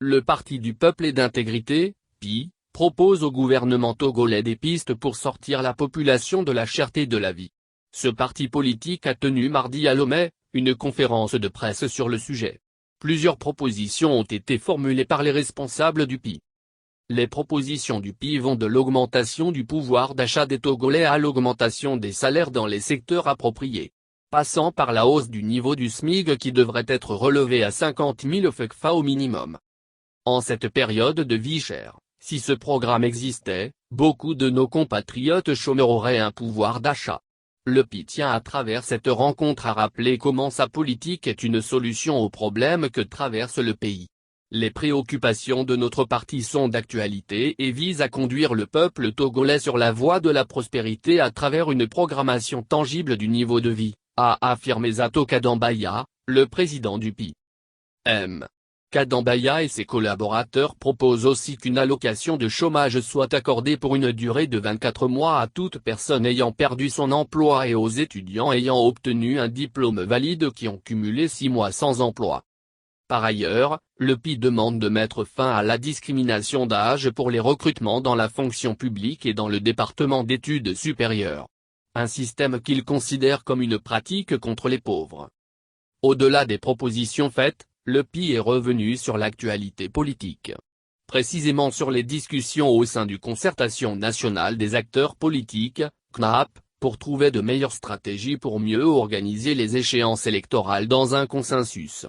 Le Parti du peuple et d'intégrité, PI, propose au gouvernement togolais des pistes pour sortir la population de la cherté de la vie. Ce parti politique a tenu mardi à Lomé une conférence de presse sur le sujet. Plusieurs propositions ont été formulées par les responsables du PI. Les propositions du PI vont de l'augmentation du pouvoir d'achat des Togolais à l'augmentation des salaires dans les secteurs appropriés, passant par la hausse du niveau du SMIC qui devrait être relevé à 50 000 FECFA au minimum. En cette période de vie chère, si ce programme existait, beaucoup de nos compatriotes chômeurs auraient un pouvoir d'achat. Le PI tient à travers cette rencontre à rappeler comment sa politique est une solution aux problèmes que traverse le pays. Les préoccupations de notre parti sont d'actualité et visent à conduire le peuple togolais sur la voie de la prospérité à travers une programmation tangible du niveau de vie, a affirmé Zato Kadambaya, le président du PI. Kadambaya et ses collaborateurs proposent aussi qu'une allocation de chômage soit accordée pour une durée de 24 mois à toute personne ayant perdu son emploi et aux étudiants ayant obtenu un diplôme valide qui ont cumulé 6 mois sans emploi. Par ailleurs, le PI demande de mettre fin à la discrimination d'âge pour les recrutements dans la fonction publique et dans le département d'études supérieures. Un système qu'il considère comme une pratique contre les pauvres. Au-delà des propositions faites, le PI est revenu sur l'actualité politique. Précisément sur les discussions au sein du Concertation nationale des acteurs politiques, CNAP, pour trouver de meilleures stratégies pour mieux organiser les échéances électorales dans un consensus.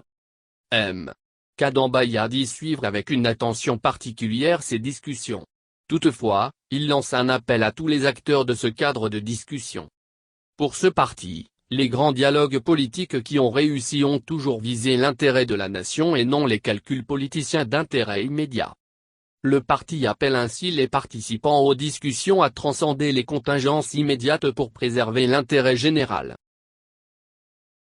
Kadambaya dit suivre avec une attention particulière ces discussions. Toutefois, il lance un appel à tous les acteurs de ce cadre de discussion. Pour ce parti, les grands dialogues politiques qui ont réussi ont toujours visé l'intérêt de la nation et non les calculs politiciens d'intérêt immédiat. Le parti appelle ainsi les participants aux discussions à transcender les contingences immédiates pour préserver l'intérêt général.